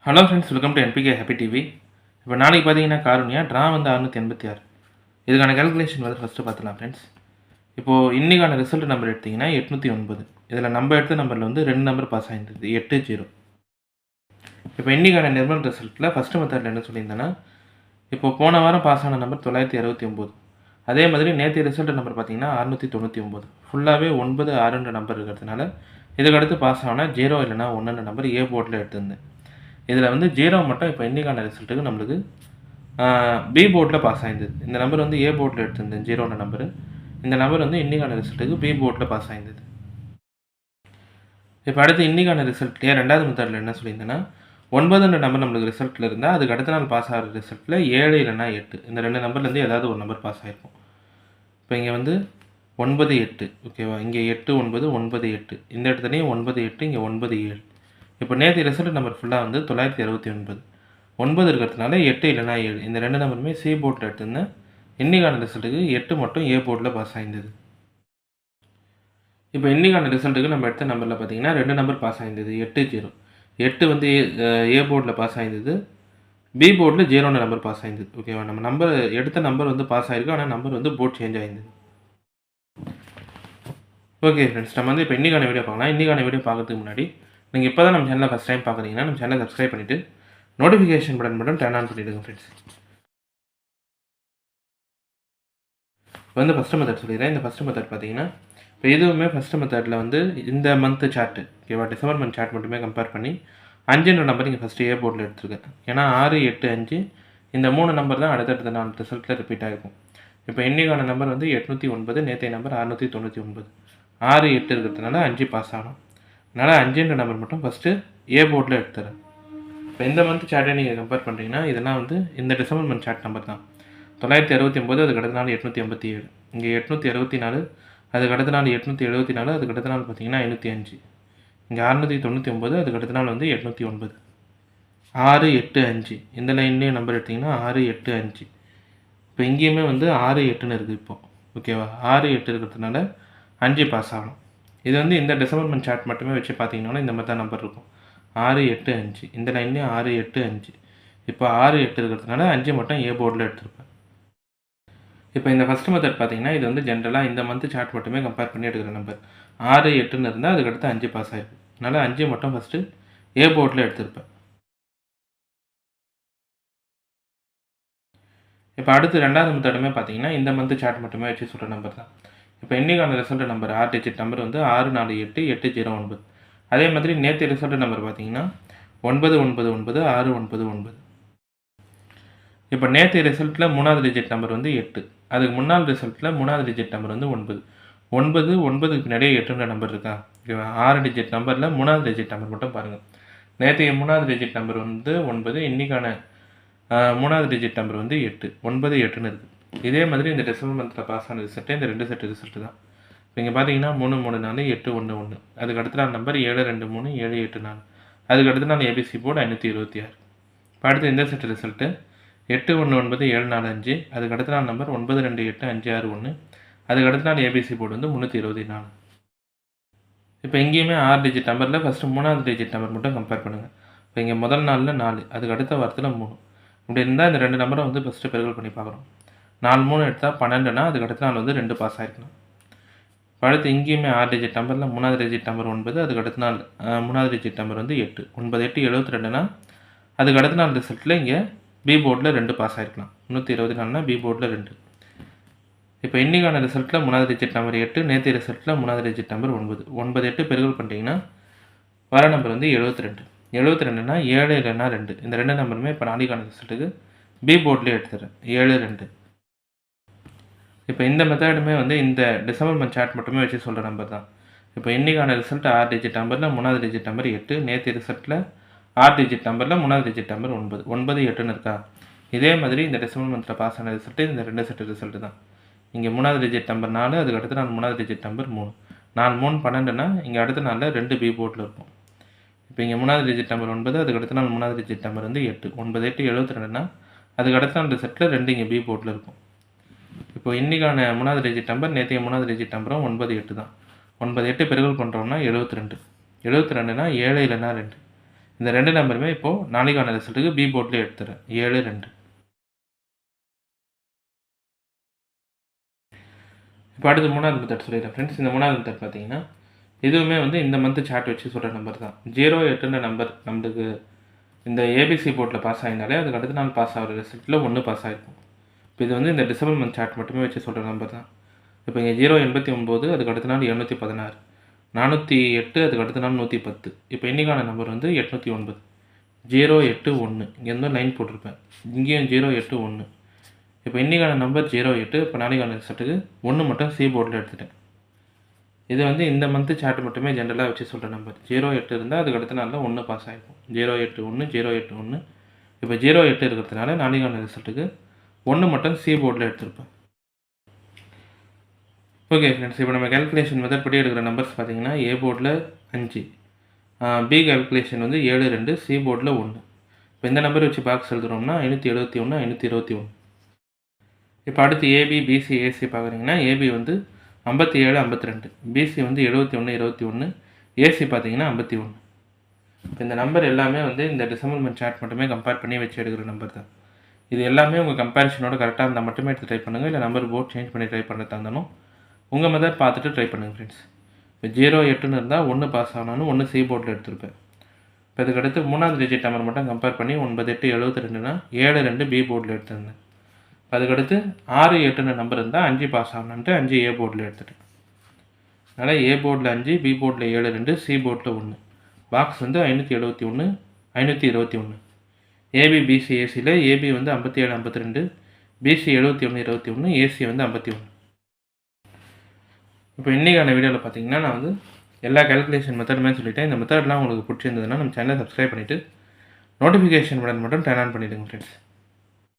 Hello friends, welcome to NPK happy TV. இப்போ நாளைக்கு பார்த்தீங்கன்னா காரணியா ட்ரா வந்து 686. இதுக்கான கேல்குலேஷன் வந்து ஃபஸ்ட்டு பார்த்துலாம் ஃப்ரெண்ட்ஸ். இப்போது இன்றைக்கான ரிசல்ட் நம்பர் எடுத்திங்கன்னா 809. இதில் நம்ம எடுத்த நம்பரில் வந்து 2 நம்பர் பாஸ் ஆகிருந்தது, 8-0. இப்போ இன்றைக்கான நிர்மல் ரிசல்ட்டில் ஃபஸ்ட்டு மெத்தடில் என்ன சொல்லியிருந்தேன்னா, இப்போ போன வாரம் பாஸ் ஆன நம்பர் 969. அதே மாதிரி நேற்று ரிசல்ட் நம்பர் பார்த்தீங்கன்னா 699. ஃபுல்லாகவே 9, 6ன்ற நம்பர் இருக்கிறதுனால இதுக்கடுத்து பாஸ் ஆனால் 0 இல்லைனா 1ன்ற நம்பர் ஏ போர்டில் எடுத்திருந்தேன். இதில் வந்து 0 மட்டும் இப்போ இன்றைக்கான ரிசல்ட்டுக்கு நம்மளுக்கு பி போர்டில் பாஸ் ஆகிருந்தது. இந்த நம்பர் வந்து ஏ போர்டில் எடுத்திருந்தேன் 0ன்ற நம்பரு. இந்த நம்பர் வந்து இன்றைக்கான ரிசல்ட்டுக்கு பி போர்டில் பாஸ் ஆகிருந்தது. இப்போ அடுத்து இன்றைக்கான ரிசல்ட்லேயே ரெண்டாவது மெத்தடில் என்ன சொல்லியிருந்தேன்னா, 9ன்ற நம்பர் நம்மளுக்கு ரிசல்ட்டில் இருந்தால் அதுக்கு அடுத்த நாள் பாஸ் ஆகிற ரிசல்ட்டில் 7 இல்லைனா 8 இந்த 2 நம்பர்லேருந்து ஏதாவது ஒரு நம்பர் பாஸ் ஆகிருக்கும். இப்போ இங்கே வந்து 9, 8 ஓகேவா, இங்கே 8, 9, 9, 8 இந்த இடத்துலையும் 9, 8 இங்கே 9, 7. இப்போ நேற்று ரிசல்ட் நம்பர் ஃபுல்லாக வந்து 969. 9 இருக்கிறதுனால 8 இல்லைனா 7 இந்த 2 நம்பருமே சி போர்டில் எடுத்திருந்தேன். இன்றைக்கான ரிசல்ட்டுக்கு 8 மட்டும் ஏ போர்டில் பாஸ் ஆகிருந்தது. இப்போ இன்றைக்கான ரிசல்ட்டுக்கு நம்ம எடுத்த நம்பரில் பார்த்தீங்கன்னா 2 நம்பர் பாஸ் ஆகிருந்தது, 8-0. 8 வந்து ஏ போர்டில் பாஸ் ஆகிருந்தது, பி போர்டில் 0ன்ற நம்பர் பாஸ் ஆகிருந்தது. ஓகேவா, நம்ம நம்பர் எடுத்த நம்பர் வந்து பாஸ் ஆகிருக்கு, ஆனால் நம்பர் வந்து போர்ட் சேஞ்ச் ஆகிருந்தது. ஓகே ஃப்ரெண்ட்ஸ், நம்ம வந்து இப்போ இன்றைக்கான வீடியோ பார்க்கலாம். இன்றைக்கான வீடியோ பார்க்கறதுக்கு முன்னாடி நீங்கள் இப்போ தான் நம்ம சேனலை ஃபஸ்ட் டைம் பார்க்குறீங்கன்னா நம்ம சேனலை சப்ஸ்கிரைப் பண்ணிவிட்டு நோட்டிஃபிகேஷன் பட்டன் மட்டும் டர்ன் ஆன் பண்ணிவிடுங்க ஃப்ரெண்ட்ஸ். இப்போ வந்து ஃபஸ்ட்டு மெத்தட் சொல்லிடுறேன். இந்த ஃபஸ்ட்டு மெத்தட் பார்த்தீங்கன்னா, இப்போ இதுவுமே ஃபஸ்ட்டு மெத்தடில் வந்து இந்த மந்த்து சார்ட்டு ஓகேவா, டிசம்பர் மந்த் சார்ட் மட்டுமே கம்பேர் பண்ணி 5ன்ற நம்பர் இங்கே ஃபஸ்ட்டு ஏ போர்டில் எடுத்துருக்கேன். ஏன்னா 6, 8, 5 இந்த 3 நம்பர் தான் அடுத்தடுத்த 4 ரிசல்ட்டில் ரிப்பீட் ஆகிருக்கும். இப்போ இன்றைக்கான நம்பர் வந்து 809, நேற்றைய நம்பர் 699. 6, 8 இருக்கிறதுனால 5 பாஸ் ஆகணும். அதனால் 5ன்ற நம்பர் மட்டும் ஃபஸ்ட்டு ஏ போர்டில் எடுத்துறேன். இப்போ இந்த மந்த் சார்ட்டை நீங்கள் கம்பேர் பண்ணுறீங்கன்னா இதெல்லாம் வந்து இந்த டிசம்பர் மந்த் சார்ட் நம்பர் தான். 969, அதுக்கு அடுத்த நாள் 887, இங்கே 864, அதுக்கு அடுத்த நாள் 874, அதுக்கு அடுத்த நாள் பார்த்தீங்கன்னா 505, இங்கே 699, அதுக்கு அடுத்த நாள் வந்து 809. 6, 8, 5 இந்த லைன்லேயும் நம்பர் எடுத்திங்கன்னா 6, 8, 5. இப்போ இங்கேயுமே வந்து 6, 8ன்னு இருக்குது இப்போது. ஓகேவா, 6, 8 இருக்கிறதுனால 5 பாஸ் ஆகணும். இது வந்து இந்த டிசம்பர் மந்த் சார்ட் மட்டுமே வச்சு பார்த்தீங்கன்னா இந்த மாதிரி தான் நம்பர் இருக்கும். 6, 8, 5 இந்த லைன்லேயும் 6, 8, 5. இப்போ 6, 8 இருக்கிறதுனால 5 மட்டும் ஏ போர்டில் எடுத்துருப்பேன். இப்போ இந்த ஃபஸ்ட் மெத்தட் பார்த்தீங்கன்னா இது வந்து ஜென்ரலாக இந்த மந்த் சார்ட் மட்டுமே கம்பேர் பண்ணி எடுக்கிற நம்பர். 6, 8ன்னு இருந்தால் அதுக்கடுத்து 5 பாஸ் ஆகிருக்கு. அதனால் 5 மட்டும் ஃபஸ்ட்டு ஏ போர்டில் எடுத்திருப்பேன். இப்போ அடுத்து ரெண்டாவது மெத்தடுமே பார்த்தீங்கன்னா இந்த மந்த் சார்ட் மட்டுமே வச்சு சொல்கிற நம்பர் தான். இப்போ இன்றைக்கான ரிசல்ட் நம்பர் 6 டிஜிட் நம்பர் வந்து 648, 809. அதே மாதிரி நேற்று ரிசல்ட் நம்பர் பார்த்தீங்கன்னா 999, 699. இப்போ நேற்று ரிசல்ட்டில் 3வது டிஜிட் நம்பர் வந்து 8. அதுக்கு முன்னாள் ரிசல்ட்டில் 3வது டிஜிட் நம்பர் வந்து 9. 9க்கு பின்னாடியே 8ன்ற நம்பர் இருக்கா, ஓகேவா. 6 டிஜிட் நம்பரில் 3வது டிஜிட் நம்பர் மட்டும் பாருங்கள். நேற்று 3வது டிஜிட் நம்பர் வந்து 9, இன்றைக்கான 3வது டிஜிட் நம்பர் வந்து 8. 9, 8ன்னு இருக்குது. இதே மாதிரி இந்த டிசம்பர் மந்தில் பாஸ் ஆன ரிசல்ட்டு இந்த 2 செட்டு ரிசல்ட்டு தான். இப்போ இங்கே பார்த்தீங்கன்னா 3, 3, 4, 8, 1, 1. அதுக்கு அடுத்த நாள் நம்பர் 7, 2, 3, 7, 8, 4. அதுக்கு அடுத்த நாள் ஏபிசி போர்டு 526. இப்போ அடுத்து இந்த செட்டு ரிசல்ட்டு 8, 1, 9, 7, 4, 5. அதுக்கு அடுத்த நாள் நம்பர் 9, 2, 8, 5, 6, 1. அதுக்கு அடுத்த நாள் ஏபிசி போர்டு வந்து 324. இப்போ இங்கேயுமே 6 டிஜிட் நம்பரில் ஃபஸ்ட்டு 3வது டிஜிட் நம்பர் மட்டும் கம்பேர் பண்ணுங்கள். இப்போ இங்கே முதல் நாளில் 4, அதுக்கு அடுத்த வாரத்தில் 3. இப்படி இருந்தால் இந்த 2 நம்பரை வந்து ஃபஸ்ட்டு பெருக்கல் பண்ணி பார்க்குறோம். 4, 3 எடுத்தால் 12னா அதுக்கு அடுத்த நாள் வந்து 2 பாஸ் ஆகிருக்கணும். இப்போ அடுத்து இங்கேயுமே 6 டிஜிட் நம்பரில் 3வது டிஜிட் நம்பர் 9, அதுக்கு அடுத்த நாள் 3வது டிஜிட் நம்பர் வந்து 8. 9, 8, 72னா அதுக்கு அடுத்த நாள் ரிசல்ட்டில் இங்கே பி போர்டில் 2 பாஸ் ஆகிருக்கலாம். 324னா பி போர்டில் 2. இப்போ இன்றைக்கான ரிசல்ட்டில் 3வது டிஜிட் நம்பர் 8, நேற்று ரிசல்ட்டில் 3வது டிஜிட் நம்பர் 9. 9, 8 பெருக்கல் பண்ணிட்டீங்கன்னா வர நம்பர் வந்து 72. 72னா 7 இல்லைனா 2 இந்த 2 நம்பருமே இப்போ நாளைக்கான ரிசல்ட்டுக்கு பி போர்ட்லேயே எடுத்துறேன். 7, 2. இப்போ இந்த மெத்தடுமே வந்து இந்த டிசம்பர் மந்த் சார்ட் மட்டுமே வச்சு சொல்கிற நம்பர் தான். இப்போ இன்றைக்கான ரிசல்ட் 6 டிஜிட் நம்பரில் 3வது டிஜிட் நம்பர் 8, நேற்று ரிசல்ட்டில் 6 டிஜிட் நம்பரில் 3வது டிஜிட் நம்பர் 9. 9, 8ன்னு இருக்கா. இதே மாதிரி இந்த டிசம்பர் மந்தில் பாஸ் ஆன ரிசல்ட்டு இந்த 2 செட்டு ரிசல்ட்டு தான். இங்கே 3வது டிஜிட் நம்பர் 4, அதுக்கு அடுத்த நாள் 3வது டிஜிட் நம்பர் 3. 4, 3, 12னா இங்கே அடுத்த நாளில் 2 பி போர்டில் இருக்கும். இப்போ இங்கே 3வது டிஜிட் நம்பர் 9, அதுக்கு அடுத்த நாள் 3வது டிஜிட் நம்பர் வந்து 8. 9, 8, 72னா அதுக்கு அடுத்த நாள் ரிசல்ட்டில் 2 இங்கே பி போர்டில் இருக்கும். இப்போ இன்றைக்கான 3வது டிஜிட் நம்பர் நேற்றைய 3வது டிஜிட் நம்பரும் 9, 8 தான். 9, 8 பெருக்கல் பண்ணுறோம்னா 72. 72னா 7 இல்லைனா 2 இந்த 2 நம்பருமே இப்போது நாளைக்கான ரிசல்ட்டுக்கு பி போர்ட்லேயே எடுத்துறேன். 7, 2. இப்போ அடுத்து 3வது மெத்தட் சொல்லிடுறேன் ஃப்ரெண்ட்ஸ். இந்த 3வது மெத்தட் பார்த்தீங்கன்னா இதுவுமே வந்து இந்த மந்த்து சார்ட் வச்சு சொல்கிற நம்பர் தான். 0, 8ன்ற நம்பர் நம்மளுக்கு இந்த ஏபிசி போர்ட்டில் பாஸ் ஆகினாலே அதுக்கு அடுத்த நாள் பாஸ் ஆகிற ரிசல்ட்டில் 1 பாஸ் ஆகிருக்கும். இப்போ இது வந்து இந்த டிசம்பர் மந்த் சார்ட் மட்டுமே வச்சு சொல்கிற நம்பர் தான். இப்போ இங்கே 089 அதுக்கு அடுத்த நாள் 716, 408 அதுக்கு அடுத்த நாள் 110. இப்போ இன்றைக்கான நம்பர் வந்து 809, 081. இங்கேருந்து லைன் போட்டிருப்பேன், இங்கேயும் 081. இப்போ இன்றைக்கான நம்பர் 08. இப்போ நாளைக்கான ரிசல்ட்டுக்கு 1 மட்டும் சி போர்டில் எடுத்துட்டேன். இது வந்து இந்த மந்த்து சார்ட் மட்டுமே ஜென்ரலாக வச்சு சொல்கிற நம்பர். 08 இருந்தால் அதுக்கு அடுத்த நாளில் 1 பாஸ் ஆகிருக்கும். 081, 081. இப்போ 08 இருக்கிறதுனால நாளைக்கான ரிசல்ட்டுக்கு 1 மட்டும் சி போர்டில் எடுத்திருப்பேன். ஓகே ஃப்ரெண்ட்ஸ், இப்போ நம்ம கேல்குலேஷன் மெத்தட் படி எடுக்கிற நம்பர்ஸ் பார்த்தீங்கன்னா ஏ போர்டில் 5, பி கேல்குலேஷன் வந்து 7, 2, சி போர்டில் 1. இப்போ இந்த நம்பர் வச்சு பாக்ஸ் எழுதுகிறோம்னா 571, 521. இப்போ அடுத்து ஏபி, பிசி, ஏசி பார்க்குறீங்கன்னா ஏபி வந்து 57, 52, பிசி வந்து 71, 21, ஏசி பார்த்தீங்கன்னா 51. இப்போ இந்த நம்பர் எல்லாமே வந்து இந்த டிசம்பர் மந்த் சார்ட் மட்டுமே கம்பேர் பண்ணி வச்சு எடுக்கிற நம்பர் தான். இது எல்லாமே உங்கள் கம்பேரிஷனோட கரெக்டாக இருந்தால் மட்டுமே எடுத்து ட்ரை பண்ணுங்கள். இல்லை நம்பர் போர்ட் சேஞ்ச் பண்ணி ட்ரை பண்ணுறதா இருந்தாலும் உங்கள் மெத்தட் பார்த்துட்டு ட்ரை பண்ணுங்கள் ஃப்ரெண்ட்ஸ். இப்போ 08ன்னு இருந்தால் 1 பாஸ் ஆனாலும் 1 சி போர்டில் எடுத்திருப்பேன். இப்போ இதுக்கடுத்து 3வது டிஜிட் நம்பர் மட்டும் கம்பேர் பண்ணி 98, 72னா 7, 2 பி போர்டில் எடுத்திருந்தேன். அதுக்கடுத்து 6, 8ன்னு நம்பர் இருந்தால் 5 பாஸ் ஆகணுன்ட்டு 5 ஏ போர்டில் எடுத்துட்டேன். அதனால் ஏ போர்டில் 5, பி போர்டில் 7, 2, சி போர்டில் 1. பாக்ஸ் வந்து 571, 521. ஏபி, பிசி, ஏசியில் ஏபி வந்து 57, 52, பிசி 71, 21, ஏசி வந்து 51. இப்போ இன்றைக்கான வீடியோவில் பார்த்தீங்கன்னா நான் வந்து எல்லா கேல்குலேஷன் மெத்தடுமே சொல்லிட்டேன். இந்த மெத்தட்லாம் உங்களுக்கு பிடிச்சிருந்ததுன்னா நம்ம சேனலை சப்ஸ்கிரைப் பண்ணிவிட்டு நோட்டிஃபிகேஷன் பட்டன் மட்டும் டர்ன் ஆன் பண்ணிவிடுங்க ஃப்ரெண்ட்ஸ்.